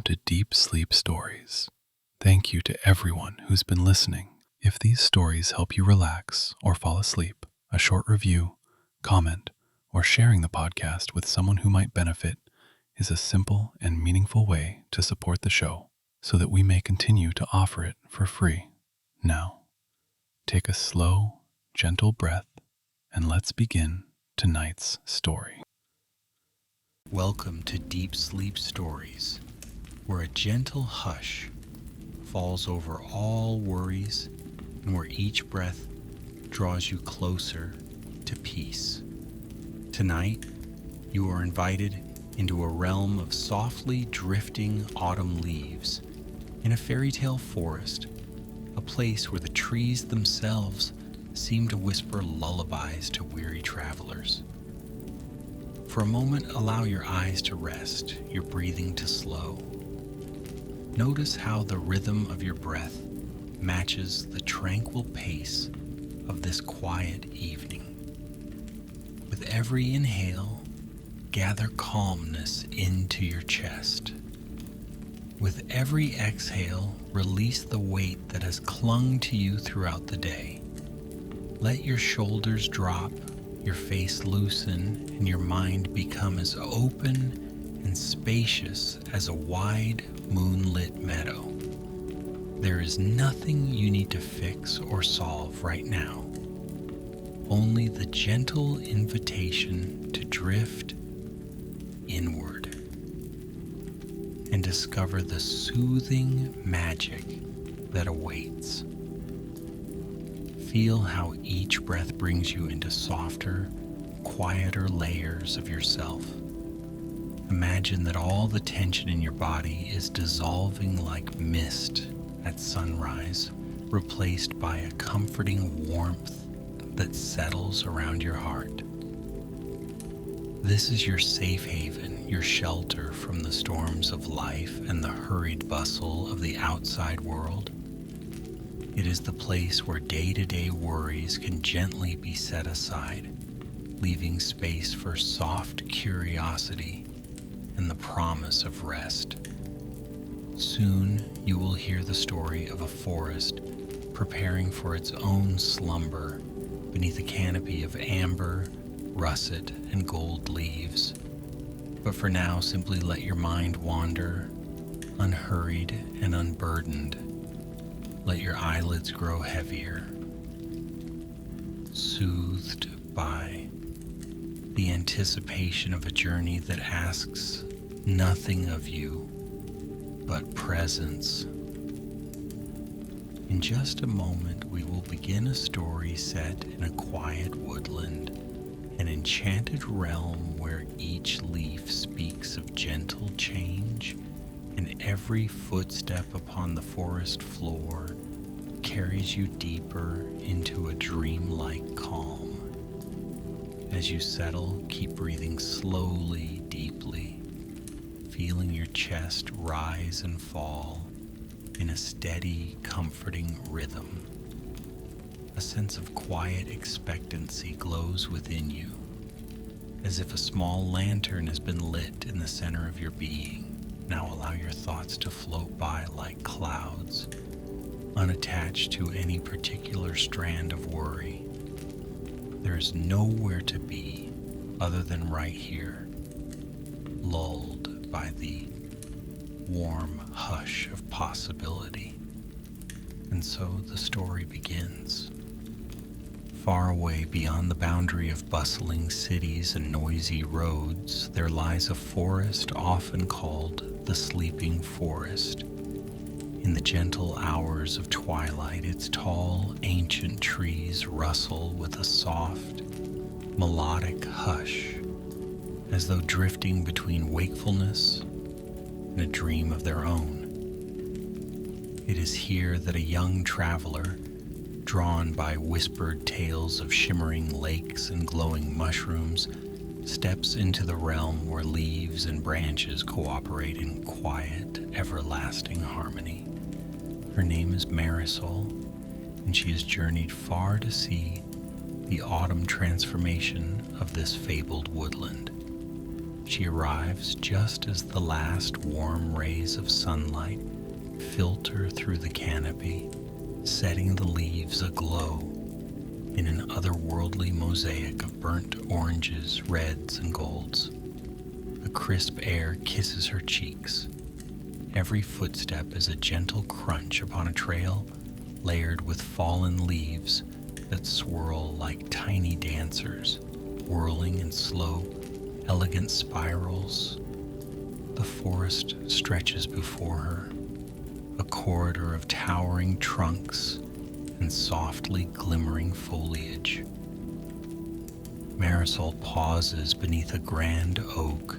to Deep Sleep Stories. Thank you to everyone who's been listening. If these stories help you relax or fall asleep, a short review, comment, or sharing the podcast with someone who might benefit is a simple and meaningful way to support the show so that we may continue to offer it for free. Now, take a slow, gentle breath and let's begin tonight's story. Welcome to Deep Sleep Stories, where a gentle hush falls over all worries and where each breath draws you closer to peace. Tonight, you are invited into a realm of softly drifting autumn leaves in a fairy tale forest, a place where the trees themselves seem to whisper lullabies to weary travelers. For a moment, allow your eyes to rest, your breathing to slow. Notice how the rhythm of your breath matches the tranquil pace of this quiet evening. With every inhale, gather calmness into your chest. With every exhale, release the weight that has clung to you throughout the day. Let your shoulders drop, your face loosen, and your mind become as open and spacious as a wide, moonlit meadow. There is nothing you need to fix or solve right now. Only the gentle invitation to drift inward and discover the soothing magic that awaits. Feel how each breath brings you into softer, quieter layers of yourself. Imagine that all the tension in your body is dissolving like mist at sunrise, replaced by a comforting warmth that settles around your heart. This is your safe haven, your shelter from the storms of life and the hurried bustle of the outside world. It is the place where day-to-day worries can gently be set aside, leaving space for soft curiosity and the promise of rest. Soon you will hear the story of a forest preparing for its own slumber beneath a canopy of amber, russet, and gold leaves. But for now, simply let your mind wander, unhurried and unburdened. Let your eyelids grow heavier, soothed by the anticipation of a journey that asks nothing of you but presence. In just a moment, we will begin a story set in a quiet woodland, an enchanted realm where each leaf speaks of gentle change, and every footstep upon the forest floor carries you deeper into a dreamlike calm. As you settle, keep breathing slowly, deeply, feeling your chest rise and fall in a steady, comforting rhythm. A sense of quiet expectancy glows within you, as if a small lantern has been lit in the center of your being. Now allow your thoughts to float by like clouds, unattached to any particular strand of worry. There is nowhere to be other than right here, lulled by the warm hush of possibility. And so the story begins. Far away beyond the boundary of bustling cities and noisy roads, there lies a forest often called the Sleeping Forest. In the gentle hours of twilight, its tall, ancient trees rustle with a soft, melodic hush, as though drifting between wakefulness and a dream of their own. It is here that a young traveler, drawn by whispered tales of shimmering lakes and glowing mushrooms, steps into the realm where leaves and branches cooperate in quiet, everlasting harmony. Her name is Marisol, and she has journeyed far to see the autumn transformation of this fabled woodland. She arrives just as the last warm rays of sunlight filter through the canopy, setting the leaves aglow in an otherworldly mosaic of burnt oranges, reds, and golds. The crisp air kisses her cheeks. Every footstep is a gentle crunch upon a trail layered with fallen leaves that swirl like tiny dancers, whirling in slow, elegant spirals. The forest stretches before her, a corridor of towering trunks and softly glimmering foliage. Marisol pauses beneath a grand oak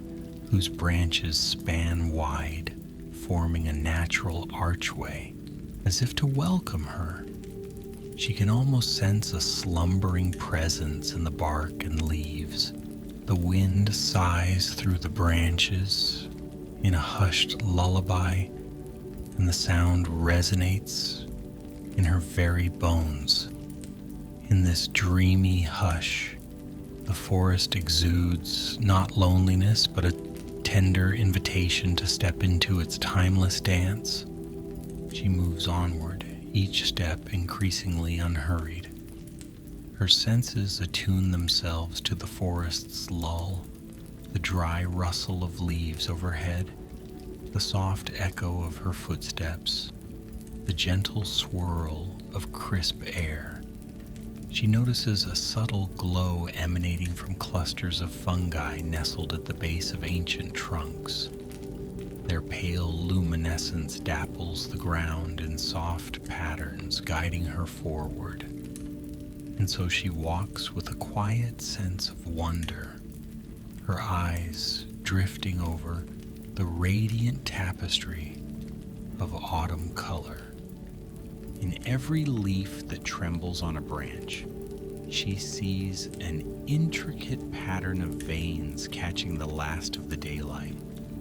whose branches span wide, forming a natural archway as if to welcome her. She can almost sense a slumbering presence in the bark and leaves. The wind sighs through the branches in a hushed lullaby, and the sound resonates in her very bones. In this dreamy hush, the forest exudes not loneliness, but a tender invitation to step into its timeless dance. She moves onward, each step increasingly unhurried. Her senses attune themselves to the forest's lull, the dry rustle of leaves overhead, the soft echo of her footsteps, the gentle swirl of crisp air. She notices a subtle glow emanating from clusters of fungi nestled at the base of ancient trunks. Their pale luminescence dapples the ground in soft patterns, guiding her forward. And so she walks with a quiet sense of wonder, her eyes drifting over the radiant tapestry of autumn color. In every leaf that trembles on a branch, she sees an intricate pattern of veins catching the last of the daylight.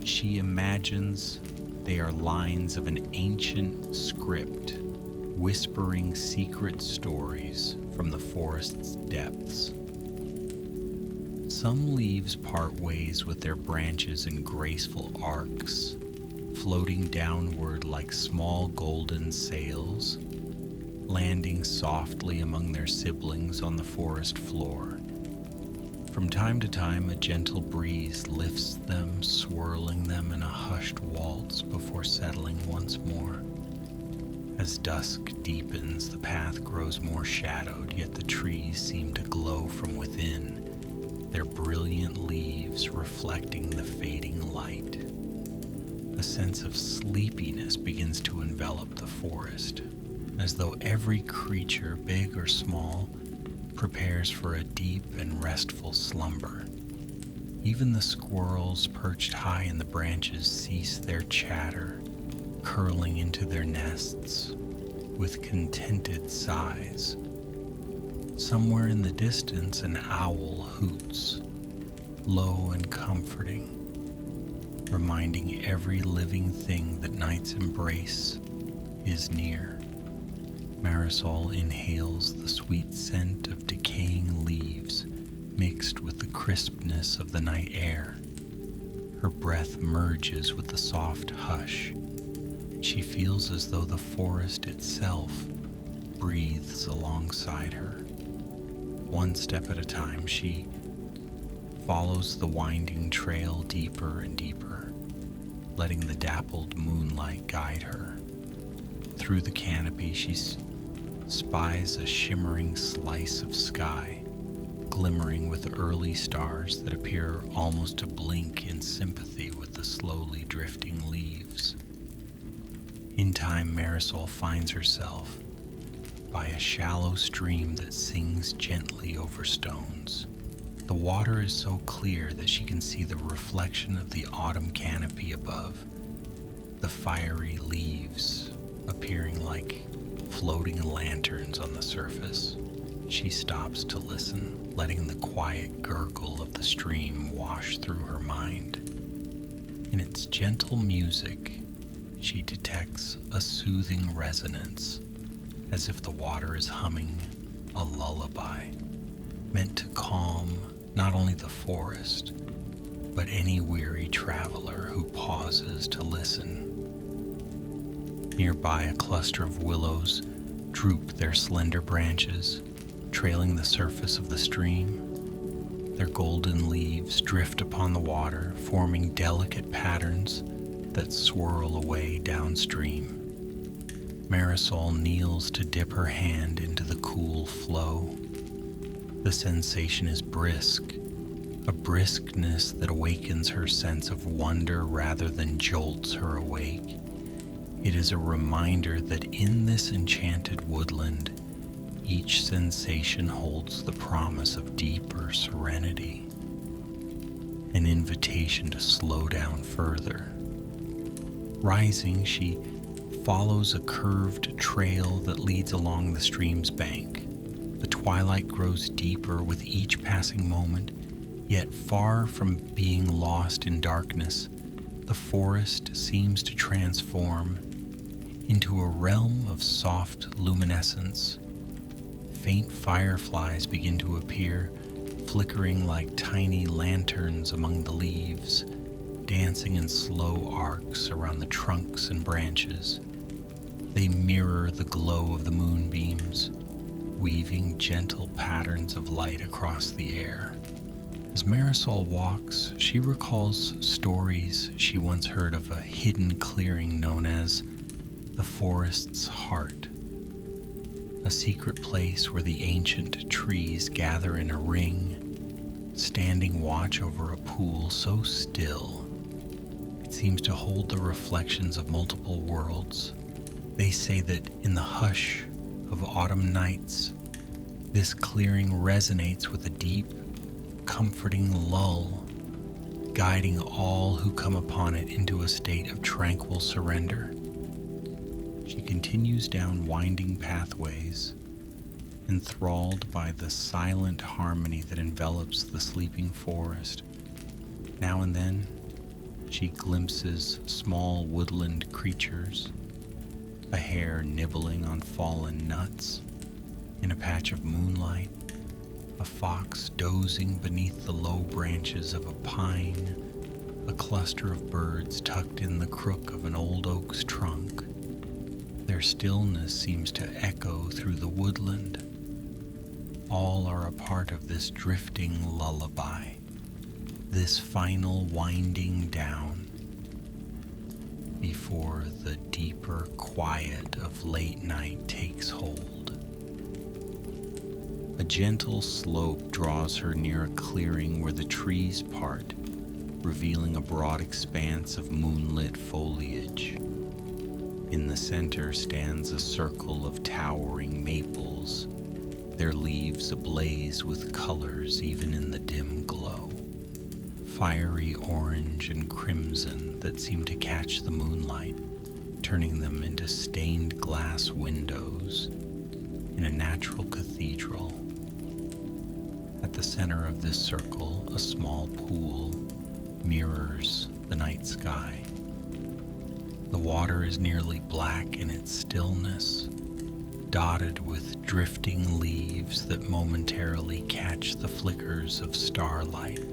She imagines they are lines of an ancient script, whispering secret stories from the forest's depths. Some leaves part ways with their branches in graceful arcs, floating downward like small golden sails, landing softly among their siblings on the forest floor. From time to time, a gentle breeze lifts them, swirling them in a hushed waltz before settling once more. As dusk deepens, the path grows more shadowed, yet the trees seem to glow from within, their brilliant leaves reflecting the fading light. A sense of sleepiness begins to envelop the forest, as though every creature, big or small, prepares for a deep and restful slumber. Even the squirrels perched high in the branches cease their chatter, curling into their nests with contented sighs. Somewhere in the distance, an owl hoots, low and comforting, reminding every living thing that night's embrace is near. Marisol inhales the sweet scent of decaying leaves mixed with the crispness of the night air. Her breath merges with the soft hush. She feels as though the forest itself breathes alongside her. One step at a time, she follows the winding trail deeper and deeper, letting the dappled moonlight guide her. Through the canopy, she spies a shimmering slice of sky, glimmering with early stars that appear almost to blink in sympathy with the slowly drifting leaves. In time, Marisol finds herself by a shallow stream that sings gently over stones. The water is so clear that she can see the reflection of the autumn canopy above, the fiery leaves appearing like floating lanterns on the surface. She stops to listen, letting the quiet gurgle of the stream wash through her mind. In its gentle music, she detects a soothing resonance, as if the water is humming a lullaby, meant to calm not only the forest, but any weary traveler who pauses to listen. Nearby, a cluster of willows droop their slender branches, trailing the surface of the stream. Their golden leaves drift upon the water, forming delicate patterns that swirl away downstream. Marisol kneels to dip her hand into the cool flow. The sensation is brisk, a briskness that awakens her sense of wonder rather than jolts her awake. It is a reminder that in this enchanted woodland, each sensation holds the promise of deeper serenity, an invitation to slow down further. Rising, she follows a curved trail that leads along the stream's bank. The twilight grows deeper with each passing moment, yet far from being lost in darkness, the forest seems to transform into a realm of soft luminescence. Faint fireflies begin to appear, flickering like tiny lanterns among the leaves, dancing in slow arcs around the trunks and branches. They mirror the glow of the moonbeams, weaving gentle patterns of light across the air. As Marisol walks, she recalls stories she once heard of a hidden clearing known as the forest's heart, a secret place where the ancient trees gather in a ring, standing watch over a pool so still it seems to hold the reflections of multiple worlds. They say that in the hush of autumn nights, this clearing resonates with a deep, comforting lull, guiding all who come upon it into a state of tranquil surrender. She continues down winding pathways, enthralled by the silent harmony that envelops the sleeping forest. Now and then, she glimpses small woodland creatures, a hare nibbling on fallen nuts in a patch of moonlight, a fox dozing beneath the low branches of a pine, a cluster of birds tucked in the crook of an old oak's trunk. Their stillness seems to echo through the woodland. All are a part of this drifting lullaby, this final winding down before the deeper quiet of late night takes hold. A gentle slope draws her near a clearing where the trees part, revealing a broad expanse of moonlit foliage. In the center stands a circle of towering maples, their leaves ablaze with colors even in the dim glow. Fiery orange and crimson that seem to catch the moonlight, turning them into stained glass windows in a natural cathedral. At the center of this circle, a small pool mirrors the night sky. The water is nearly black in its stillness, dotted with drifting leaves that momentarily catch the flickers of starlight,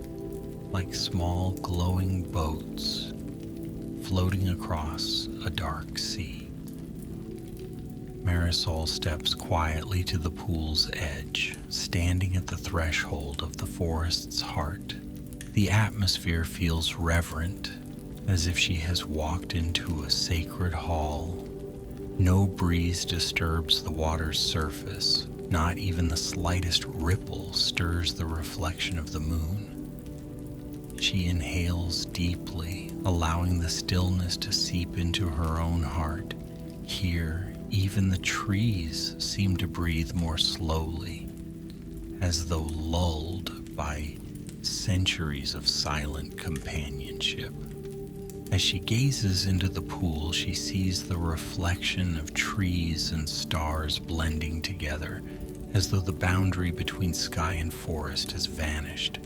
like small glowing boats floating across a dark sea. Marisol steps quietly to the pool's edge, standing at the threshold of the forest's heart. The atmosphere feels reverent, as if she has walked into a sacred hall. No breeze disturbs the water's surface, not even the slightest ripple stirs the reflection of the moon. She inhales deeply, allowing the stillness to seep into her own heart. Here, even the trees seem to breathe more slowly, as though lulled by centuries of silent companionship. As she gazes into the pool, she sees the reflection of trees and stars blending together, as though the boundary between sky and forest has vanished.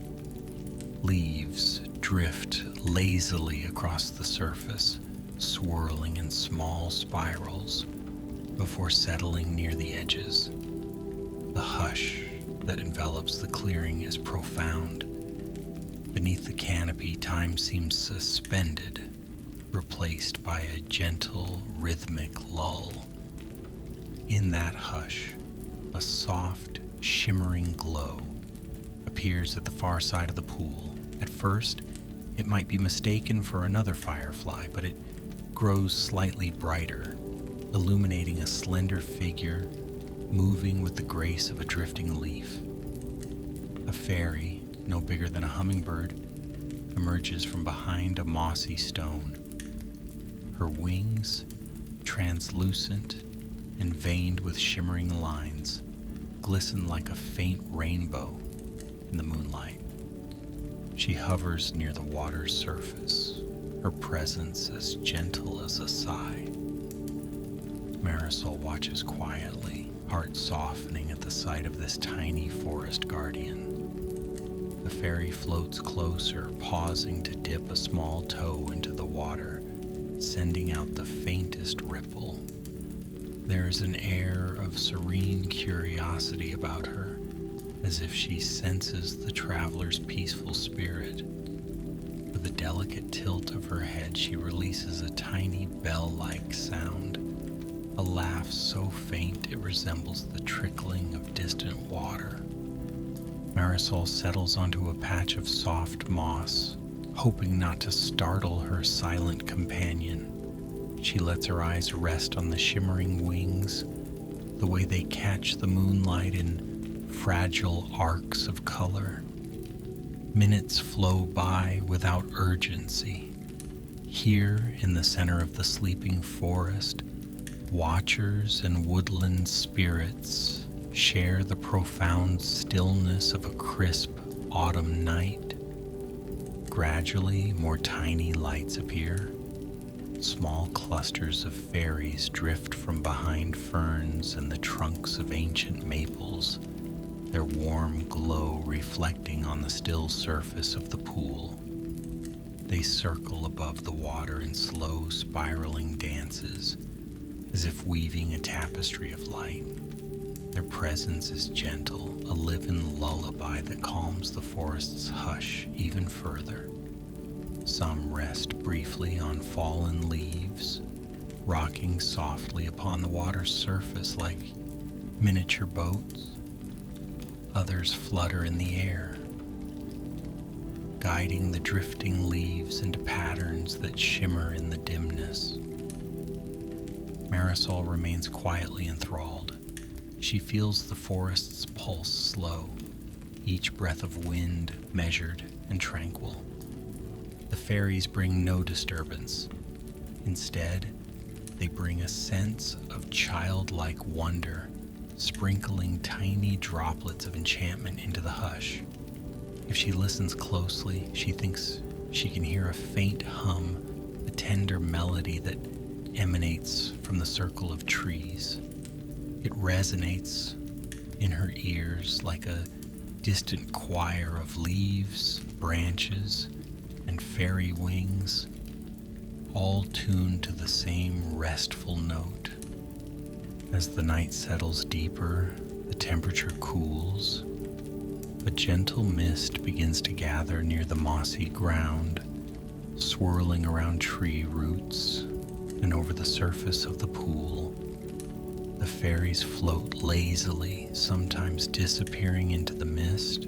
Leaves drift lazily across the surface, swirling in small spirals before settling near the edges. The hush that envelops the clearing is profound, Beneath the canopy, time seems suspended, replaced by a gentle, rhythmic lull. In that hush, a soft, shimmering glow appears at the far side of the pool. At first, it might be mistaken for another firefly, but it grows slightly brighter, illuminating a slender figure moving with the grace of a drifting leaf. A fairy, no bigger than a hummingbird, emerges from behind a mossy stone. Her wings, translucent and veined with shimmering lines, glisten like a faint rainbow in the moonlight. She hovers near the water's surface, her presence as gentle as a sigh. Marisol watches quietly, heart softening at the sight of this tiny forest guardian. The fairy floats closer, pausing to dip a small toe into the water, sending out the faintest ripple. There is an air of serene curiosity about her, as if she senses the traveler's peaceful spirit. With a delicate tilt of her head, she releases a tiny bell-like sound, a laugh so faint it resembles the trickling of distant water. Marisol settles onto a patch of soft moss, hoping not to startle her silent companion. She lets her eyes rest on the shimmering wings, the way they catch the moonlight in fragile arcs of color. Minutes flow by without urgency. Here, in the center of the sleeping forest, watchers and woodland spirits share the profound stillness of a crisp autumn night. Gradually, more tiny lights appear. Small clusters of fairies drift from behind ferns and the trunks of ancient maples, their warm glow reflecting on the still surface of the pool. They circle above the water in slow, spiraling dances, as if weaving a tapestry of light. Their presence is gentle, a living lullaby that calms the forest's hush even further. Some rest briefly on fallen leaves, rocking softly upon the water's surface like miniature boats. Others flutter in the air, guiding the drifting leaves into patterns that shimmer in the dimness. Marisol remains quietly enthralled. She feels the forest's pulse slow, each breath of wind measured and tranquil. The fairies bring no disturbance. Instead, they bring a sense of childlike wonder, sprinkling tiny droplets of enchantment into the hush. If she listens closely, she thinks she can hear a faint hum, a tender melody that emanates from the circle of trees. It resonates in her ears like a distant choir of leaves, branches, and fairy wings, all tuned to the same restful note. As the night settles deeper, the temperature cools. A gentle mist begins to gather near the mossy ground, swirling around tree roots and over the surface of the pool. The fairies float lazily, sometimes disappearing into the mist,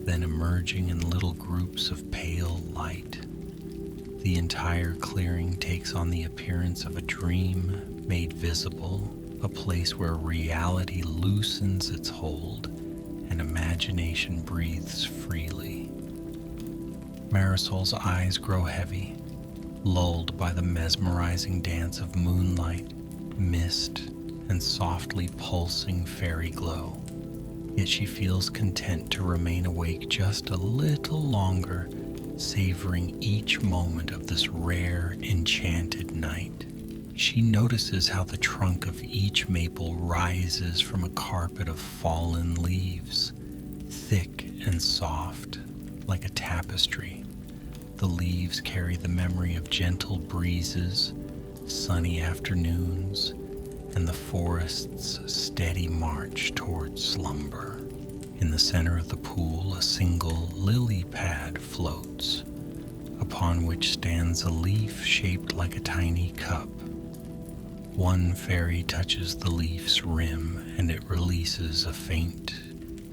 then emerging in little groups of pale light. The entire clearing takes on the appearance of a dream made visible, a place where reality loosens its hold and imagination breathes freely. Marisol's eyes grow heavy, lulled by the mesmerizing dance of moonlight, mist, and softly pulsing fairy glow. Yet she feels content to remain awake just a little longer, savoring each moment of this rare, enchanted night. She notices how the trunk of each maple rises from a carpet of fallen leaves, thick and soft, like a tapestry. The leaves carry the memory of gentle breezes, sunny afternoons, and the forest's steady march towards slumber. In the center of the pool, a single lily pad floats, upon which stands a leaf shaped like a tiny cup. One fairy touches the leaf's rim, and it releases a faint,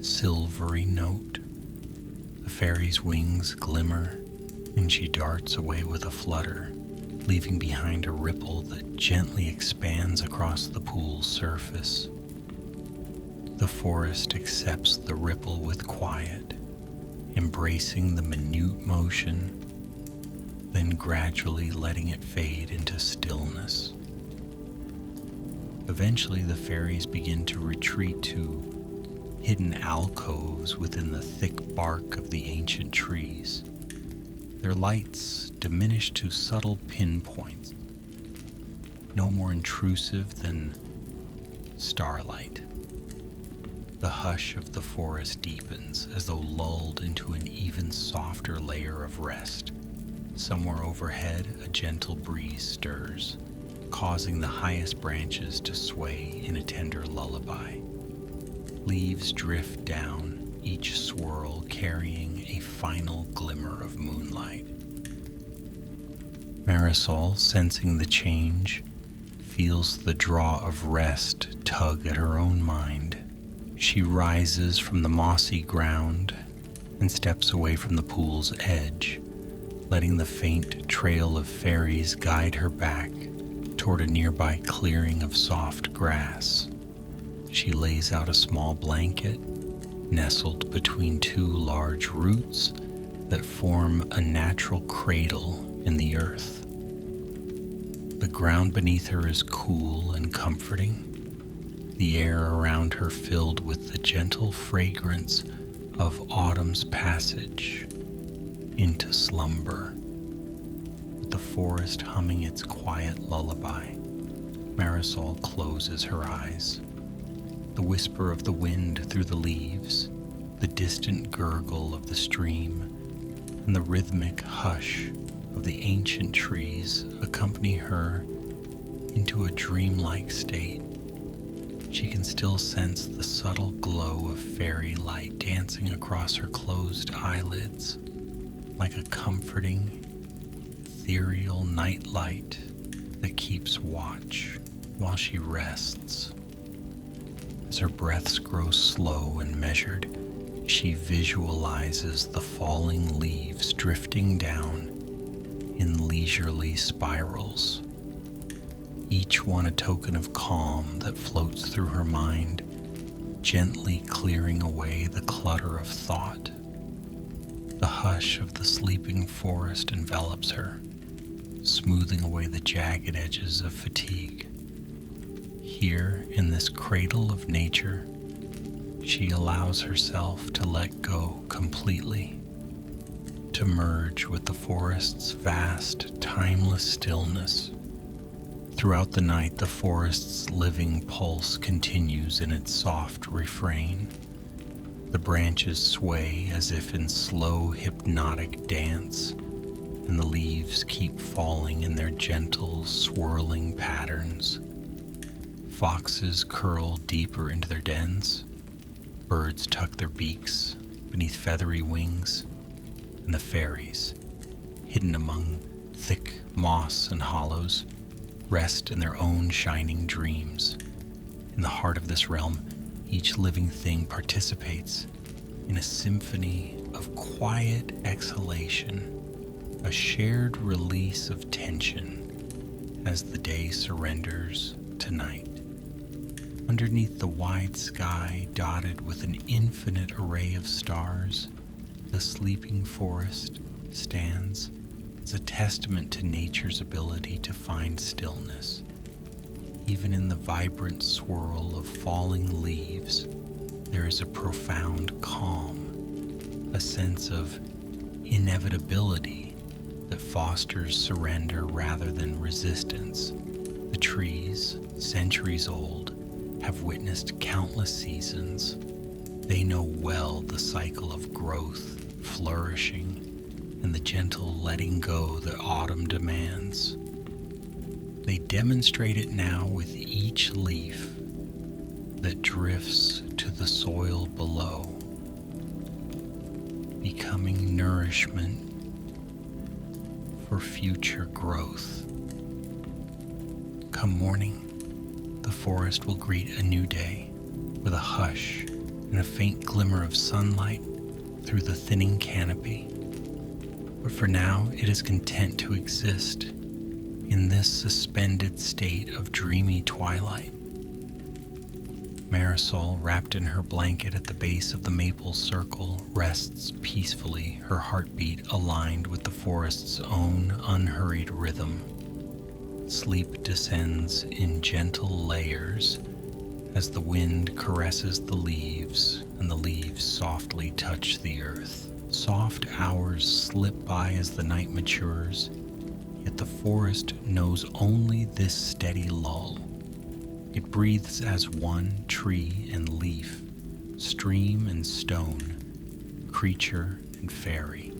silvery note. The fairy's wings glimmer, and she darts away with a flutter, leaving behind a ripple that gently expands across the pool's surface. The forest accepts the ripple with quiet, embracing the minute motion, then gradually letting it fade into stillness. Eventually, the fairies begin to retreat to hidden alcoves within the thick bark of the ancient trees. Their lights diminish to subtle pinpoints, no more intrusive than starlight. The hush of the forest deepens as though lulled into an even softer layer of rest. Somewhere overhead, a gentle breeze stirs, causing the highest branches to sway in a tender lullaby. Leaves drift down, each swirl carrying a final glimmer of moonlight. Marisol, sensing the change, feels the draw of rest tug at her own mind. She rises from the mossy ground and steps away from the pool's edge, letting the faint trail of fairies guide her back toward a nearby clearing of soft grass. She lays out a small blanket, nestled between two large roots that form a natural cradle in the earth. The ground beneath her is cool and comforting, the air around her filled with the gentle fragrance of autumn's passage into slumber. With the forest humming its quiet lullaby, Marisol closes her eyes. The whisper of the wind through the leaves, the distant gurgle of the stream, and the rhythmic hush of the ancient trees accompany her into a dreamlike state. She can still sense the subtle glow of fairy light dancing across her closed eyelids, like a comforting, ethereal night light that keeps watch while she rests. As her breaths grow slow and measured, she visualizes the falling leaves drifting down in leisurely spirals, each one a token of calm that floats through her mind, gently clearing away the clutter of thought. The hush of the sleeping forest envelops her, smoothing away the jagged edges of fatigue. Here, in this cradle of nature, she allows herself to let go completely, to merge with the forest's vast, timeless stillness. Throughout the night, the forest's living pulse continues in its soft refrain. The branches sway as if in slow, hypnotic dance, and the leaves keep falling in their gentle, swirling patterns. Foxes curl deeper into their dens, birds tuck their beaks beneath feathery wings, and the fairies, hidden among thick moss and hollows, rest in their own shining dreams. In the heart of this realm, each living thing participates in a symphony of quiet exhalation, a shared release of tension as the day surrenders to night. Underneath the wide sky dotted with an infinite array of stars, the sleeping forest stands as a testament to nature's ability to find stillness. Even in the vibrant swirl of falling leaves, there is a profound calm, a sense of inevitability that fosters surrender rather than resistance. The trees, centuries old, have witnessed countless seasons. They know well the cycle of growth, flourishing, and the gentle letting go that autumn demands. They demonstrate it now with each leaf that drifts to the soil below, becoming nourishment for future growth. Come morning, the forest will greet a new day with a hush and a faint glimmer of sunlight through the thinning canopy. But for now, it is content to exist in this suspended state of dreamy twilight. Marisol, wrapped in her blanket at the base of the maple circle, rests peacefully, her heartbeat aligned with the forest's own unhurried rhythm. Sleep descends in gentle layers as the wind caresses the leaves and the leaves softly touch the earth. Soft hours slip by as the night matures, yet the forest knows only this steady lull. It breathes as one, tree and leaf, stream and stone, creature and fairy.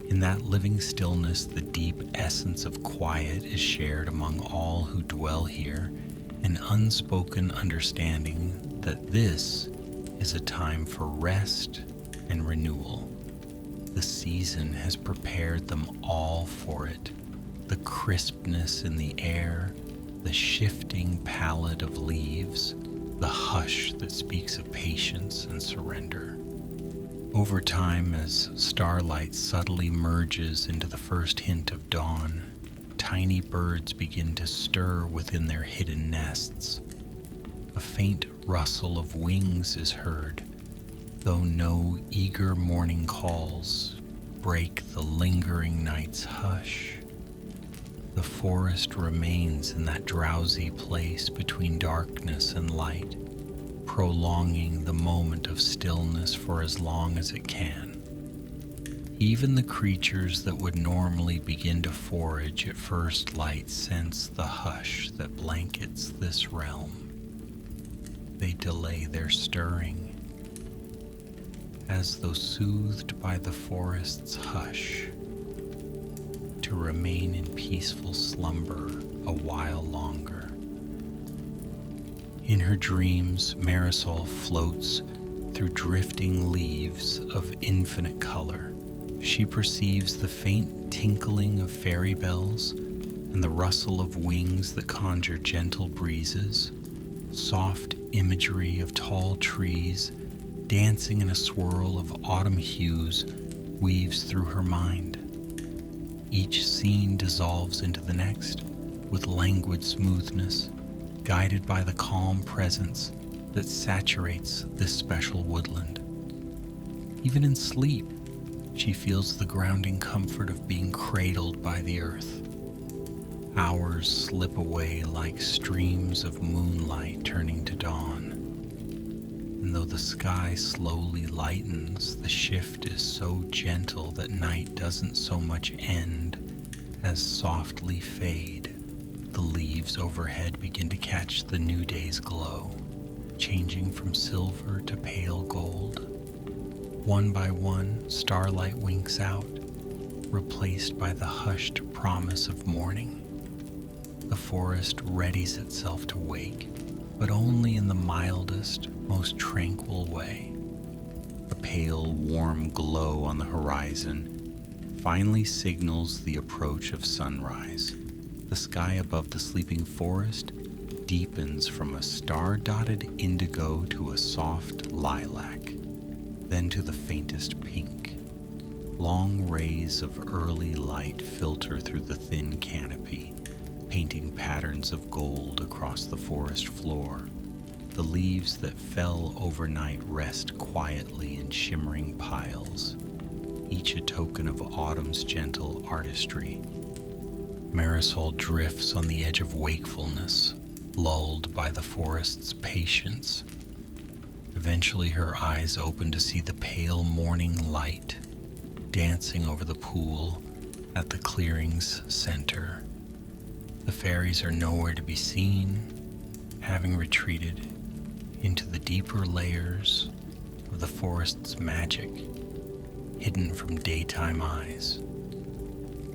In that living stillness, the deep essence of quiet is shared among all who dwell here, an unspoken understanding that this is a time for rest and renewal. The season has prepared them all for it. The crispness in the air, the shifting palette of leaves, the hush that speaks of patience and surrender. Over time, as starlight subtly merges into the first hint of dawn, tiny birds begin to stir within their hidden nests. A faint rustle of wings is heard, though no eager morning calls break the lingering night's hush. The forest remains in that drowsy place between darkness and light, prolonging the moment of stillness for as long as it can. Even the creatures that would normally begin to forage at first light sense the hush that blankets this realm. They delay their stirring, as though soothed by the forest's hush, to remain in peaceful slumber a while longer. In her dreams, Marisol floats through drifting leaves of infinite color. She perceives the faint tinkling of fairy bells and the rustle of wings that conjure gentle breezes. Soft imagery of tall trees dancing in a swirl of autumn hues weaves through her mind. Each scene dissolves into the next with languid smoothness, guided by the calm presence that saturates this special woodland. Even in sleep, she feels the grounding comfort of being cradled by the earth. Hours slip away like streams of moonlight turning to dawn. And though the sky slowly lightens, the shift is so gentle that night doesn't so much end as softly fade. The leaves overhead begin to catch the new day's glow, changing from silver to pale gold. One by one, starlight winks out, replaced by the hushed promise of morning. The forest readies itself to wake, but only in the mildest, most tranquil way. A pale, warm glow on the horizon finally signals the approach of sunrise. The sky above the sleeping forest deepens from a star-dotted indigo to a soft lilac, then to the faintest pink. Long rays of early light filter through the thin canopy, painting patterns of gold across the forest floor. The leaves that fell overnight rest quietly in shimmering piles, each a token of autumn's gentle artistry. Marisol drifts on the edge of wakefulness, lulled by the forest's patience. Eventually her eyes open to see the pale morning light dancing over the pool at the clearing's center. The fairies are nowhere to be seen, having retreated into the deeper layers of the forest's magic, hidden from daytime eyes.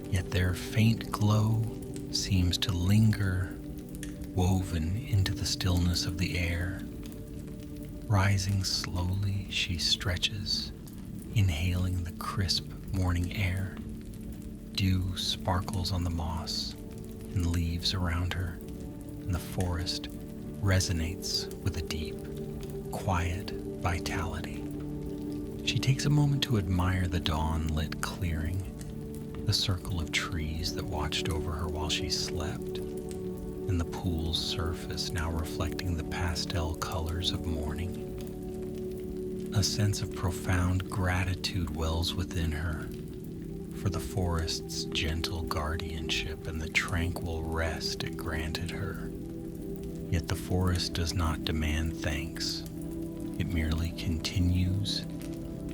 Yet their faint glow seems to linger, woven into the stillness of the air. Rising slowly, she stretches, inhaling the crisp morning air. Dew sparkles on the moss and leaves around her, and the forest resonates with a deep, quiet vitality. She takes a moment to admire the dawn-lit clearing, the circle of trees that watched over her while she slept, and the pool's surface now reflecting the pastel colors of morning. A sense of profound gratitude wells within her for the forest's gentle guardianship and the tranquil rest it granted her. Yet the forest does not demand thanks. It merely continues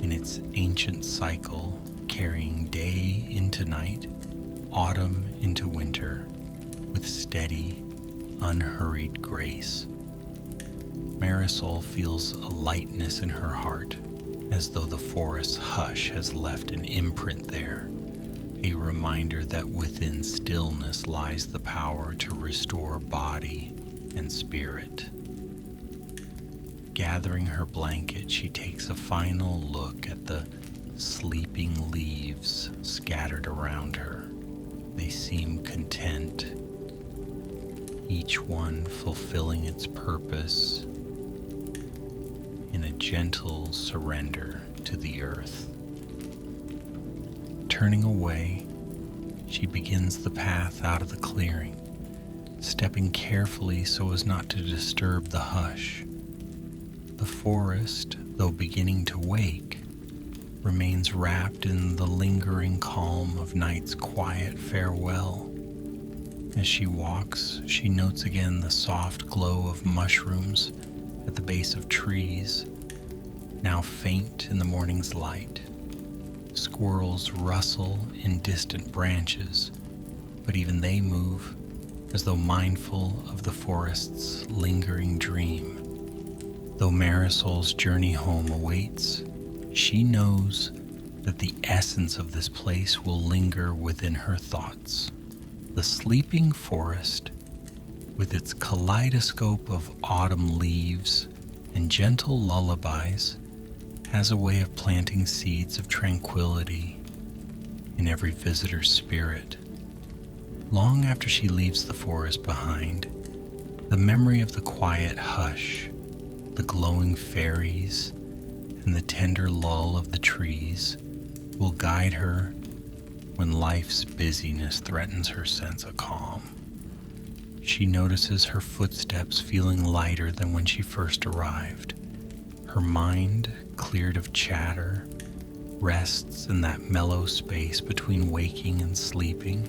in its ancient cycle, carrying day into night, autumn into winter, with steady, unhurried grace. Marisol feels a lightness in her heart, as though the forest's hush has left an imprint there, a reminder that within stillness lies the power to restore body and spirit. Gathering her blanket, she takes a final look at the sleeping leaves scattered around her. They seem content, each one fulfilling its purpose in a gentle surrender to the earth. Turning away, she begins the path out of the clearing, stepping carefully so as not to disturb the hush. The forest, though beginning to wake, remains wrapped in the lingering calm of night's quiet farewell. As she walks, she notes again the soft glow of mushrooms at the base of trees, now faint in the morning's light. Squirrels rustle in distant branches, but even they move as though mindful of the forest's lingering dream. Though Marisol's journey home awaits, she knows that the essence of this place will linger within her thoughts. The sleeping forest, with its kaleidoscope of autumn leaves and gentle lullabies, has a way of planting seeds of tranquility in every visitor's spirit. Long after she leaves the forest behind, the memory of the quiet hush, the glowing fairies, and the tender lull of the trees will guide her when life's busyness threatens her sense of calm. She notices her footsteps feeling lighter than when she first arrived. Her mind, cleared of chatter, rests in that mellow space between waking and sleeping,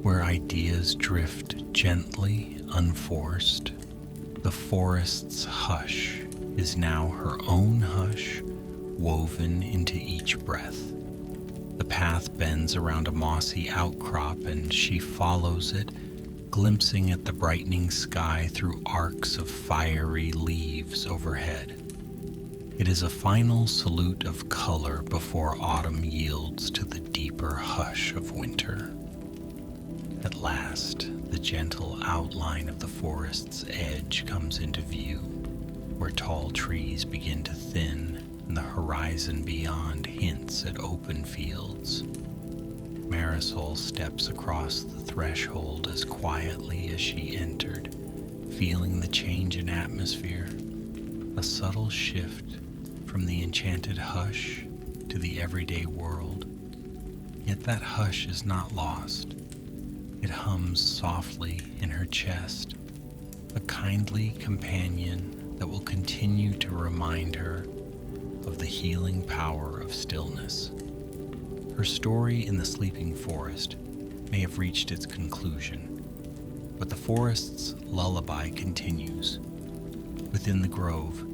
where ideas drift gently, unforced. The forest's hush is now her own hush, woven into each breath. The path bends around a mossy outcrop, and she follows it, glimpsing at the brightening sky through arcs of fiery leaves overhead. It is a final salute of color before autumn yields to the deeper hush of winter. At last, the gentle outline of the forest's edge comes into view, where tall trees begin to thin and the horizon beyond hints at open fields. Marisol steps across the threshold as quietly as she entered, feeling the change in atmosphere, a subtle shift from the enchanted hush to the everyday world. Yet that hush is not lost. It hums softly in her chest, a kindly companion that will continue to remind her of the healing power of stillness. Her story in the sleeping forest may have reached its conclusion, but the forest's lullaby continues. Within the grove,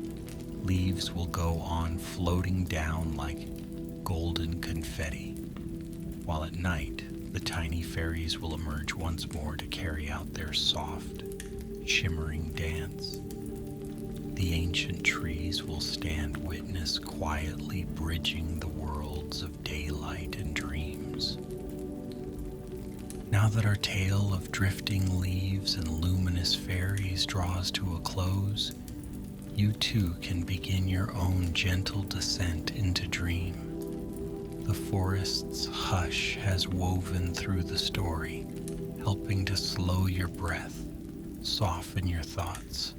leaves will go on floating down like golden confetti, while at night the tiny fairies will emerge once more to carry out their soft, shimmering dance. The ancient trees will stand witness, quietly bridging the worlds of daylight and dreams. Now that our tale of drifting leaves and luminous fairies draws to a close, you too can begin your own gentle descent into dream. The forest's hush has woven through the story, helping to slow your breath, soften your thoughts,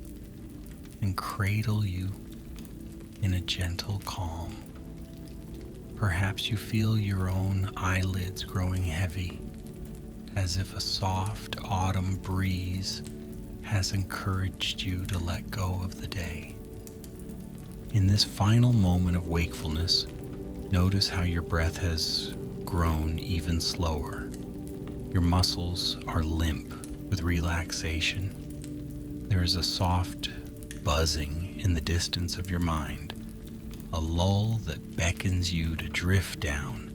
and cradle you in a gentle calm. Perhaps you feel your own eyelids growing heavy, as if a soft autumn breeze has encouraged you to let go of the day. In this final moment of wakefulness, notice how your breath has grown even slower. Your muscles are limp with relaxation. There is a soft buzzing in the distance of your mind, a lull that beckons you to drift down,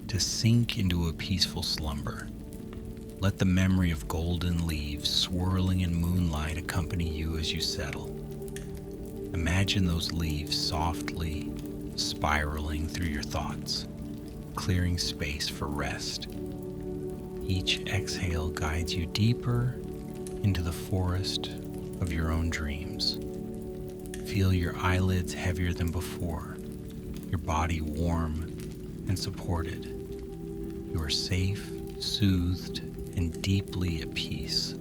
to sink into a peaceful slumber. Let the memory of golden leaves swirling in moonlight accompany you as you settle. Imagine those leaves softly spiraling through your thoughts, clearing space for rest. Each exhale guides you deeper into the forest of your own dreams. Feel your eyelids heavier than before, your body warm and supported. You are safe, soothed, and deeply at peace,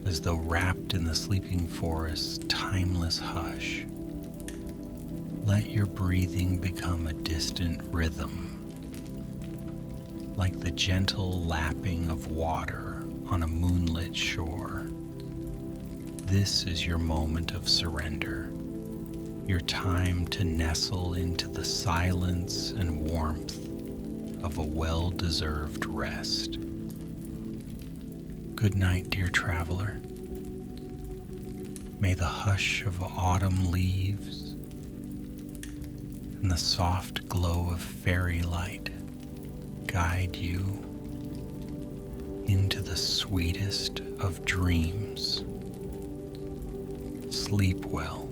as though wrapped in the sleeping forest's timeless hush. Let your breathing become a distant rhythm, like the gentle lapping of water on a moonlit shore. This is your moment of surrender, your time to nestle into the silence and warmth of a well-deserved rest. Good night, dear traveler. May the hush of autumn leaves and the soft glow of fairy light guide you into the sweetest of dreams. Sleep well.